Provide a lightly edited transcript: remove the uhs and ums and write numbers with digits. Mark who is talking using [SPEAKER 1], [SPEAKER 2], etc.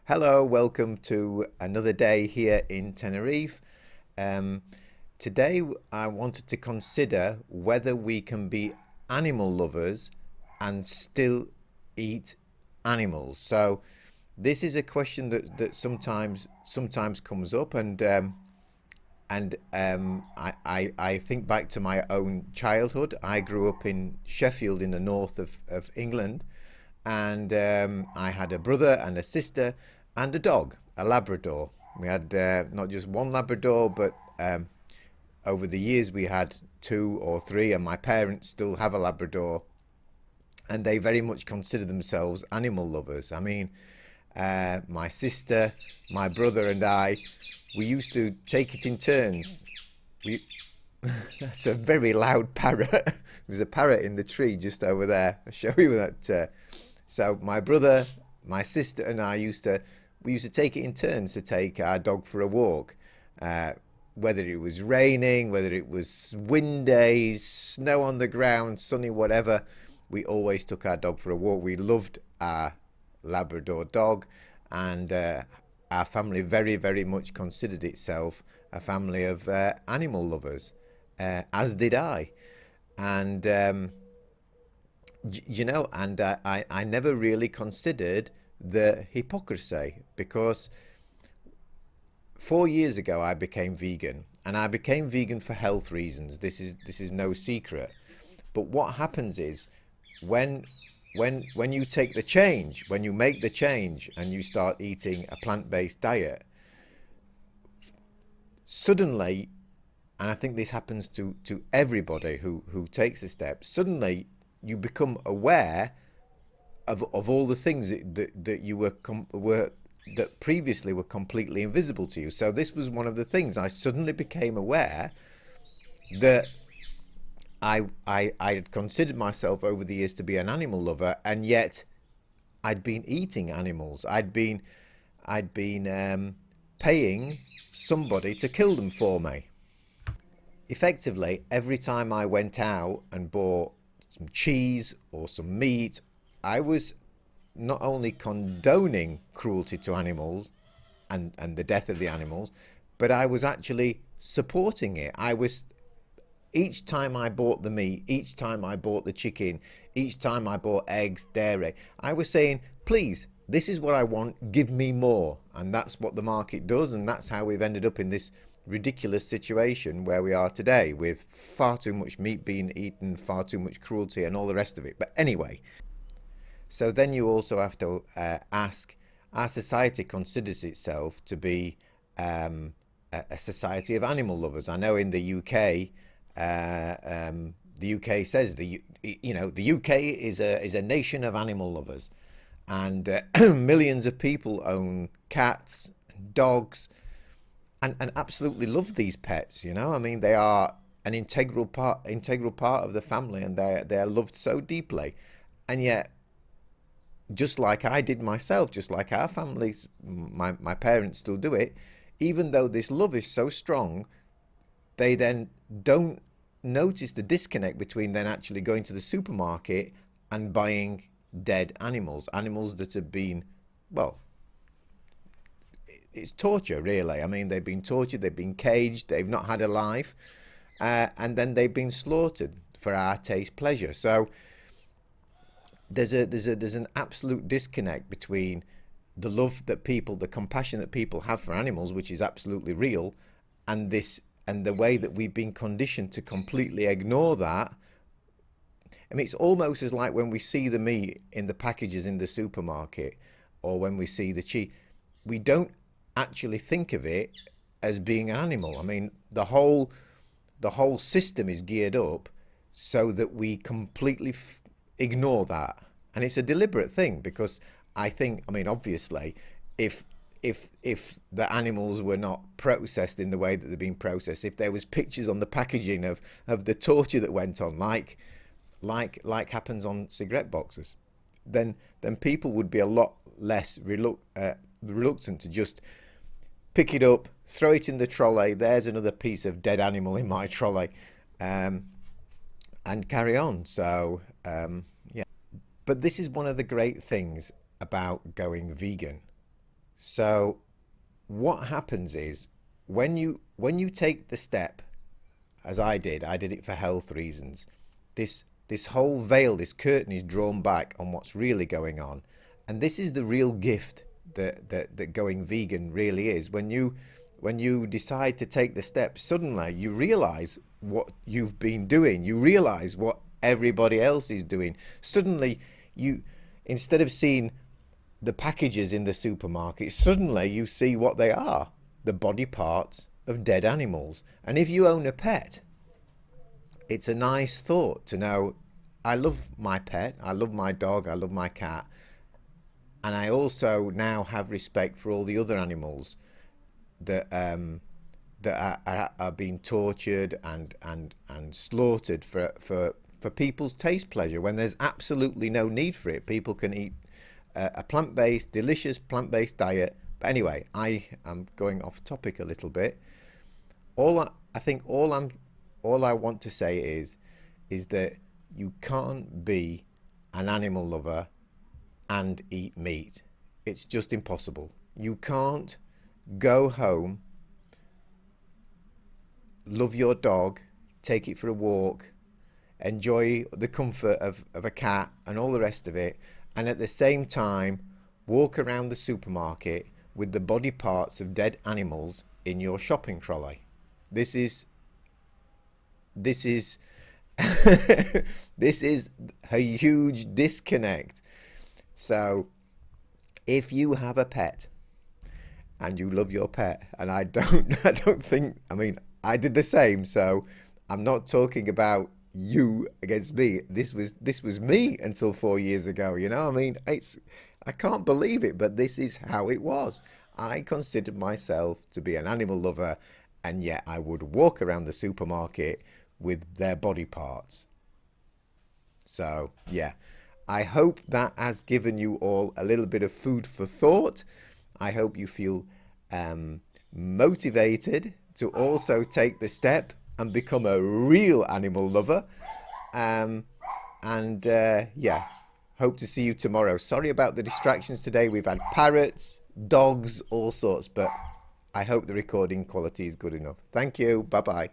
[SPEAKER 1] Hello, welcome to another day here in Tenerife. Um, Today, I wanted to consider whether we can be animal lovers and still eat animals. So, this is a question that sometimes comes up, and I think back to my own childhood. I grew up in Sheffield in the north of England, and I had a brother and a sister and a dog, a Labrador. We had not just one Labrador, but over the years we had two or three, and my parents still have a Labrador, and they very much consider themselves animal lovers. I mean, my sister, my brother, and I, we used to take it in turns. We That's a very loud parrot. There's a parrot in the tree just over there. I'll show you that. So my brother, my sister, and I used to take it in turns to take our dog for a walk. Uh, Whether it was raining, whether it was wind days, snow on the ground, sunny, whatever, we always took our dog for a walk. We loved our Labrador dog, and our family very, very much considered itself a family of animal lovers, as did I. And I never really considered the hypocrisy, because 4 years ago I became vegan, and I became vegan for health reasons. This is no secret. But what happens is, when when you take the change, when you make the change and you start eating a plant-based diet, suddenly, and I think this happens to everybody who takes the step, suddenly you become aware of all the things that you were that previously were completely invisible to you. So this was one of the things. I suddenly became aware that I had considered myself over the years to be an animal lover, and yet I'd been eating animals. I'd been paying somebody to kill them for me. Effectively, every time I went out and bought some cheese or some meat, I was not only condoning cruelty to animals and the death of the animals, but I was actually supporting it. Each time I bought the meat, each time I bought the chicken, each time I bought eggs, dairy, I was saying, please, this is what I want, give me more. And that's what the market does, and that's how we've ended up in this ridiculous situation where we are today, with far too much meat being eaten, far too much cruelty, and all the rest of it. But anyway, so then you also have to ask, our society considers itself to be a society of animal lovers. I know in the UK, the UK says the UK is a nation of animal lovers, and millions of people own cats and dogs, and absolutely love these pets. I mean, they are an integral part of the family, and they are loved so deeply, and yet, just like I did myself, just like our families, my parents still do it, even though this love is so strong, they then don't notice the disconnect between then actually going to the supermarket and buying dead animals that have been, well, it's torture, really. I mean, they've been tortured, they've been caged, they've not had a life, and then they've been slaughtered for our taste pleasure. So there's an absolute disconnect between the compassion that people have for animals, which is absolutely real, and the way that we've been conditioned to completely ignore that. I mean, it's almost as like when we see the meat in the packages in the supermarket, or when we see the cheese, we don't actually think of it as being an animal. I mean, the whole system is geared up so that we completely ignore that, and it's a deliberate thing, because I mean, obviously, if if the animals were not processed in the way that they've been processed, if there was pictures on the packaging of the torture that went on, like happens on cigarette boxes, then people would be a lot less reluctant to just pick it up, throw it in the trolley. There's another piece of dead animal in my trolley, and carry on. So yeah, but this is one of the great things about going vegan. So what happens is when you take the step, as I did it for health reasons. This whole veil, this curtain is drawn back on what's really going on, and this is the real gift that going vegan really is. When you decide to take the step, suddenly you realize what you've been doing. You realize what everybody else is doing. Suddenly, you instead of seeing the packages in the supermarket, suddenly you see what they are: the body parts of dead animals. And if you own a pet, it's a nice thought to know, I love my pet, I love my dog, I love my cat, and I also now have respect for all the other animals that are being tortured and slaughtered for people's taste pleasure, when there's absolutely no need for it. People can eat a plant-based, delicious plant-based diet. But anyway, I am going off topic a little bit. I think all I want to say is that you can't be an animal lover and eat meat. It's just impossible. You can't go home, love your dog, take it for a walk, enjoy the comfort of a cat and all the rest of it, and at the same time walk around the supermarket with the body parts of dead animals in your shopping trolley. This is this is a huge disconnect. So if you have a pet and you love your pet, and I don't think, I mean, I did the same, so I'm not talking about you against me. This was me until 4 years ago, you know. I mean, I can't believe it, but this is how it was. I considered myself to be an animal lover, and yet I would walk around the supermarket with their body parts. So yeah, I hope that has given you all a little bit of food for thought. I hope you feel motivated to also take the step and become a real animal lover. Yeah, hope to see you tomorrow. Sorry about the distractions today. We've had parrots, dogs, all sorts, but I hope the recording quality is good enough. Thank you. Bye bye.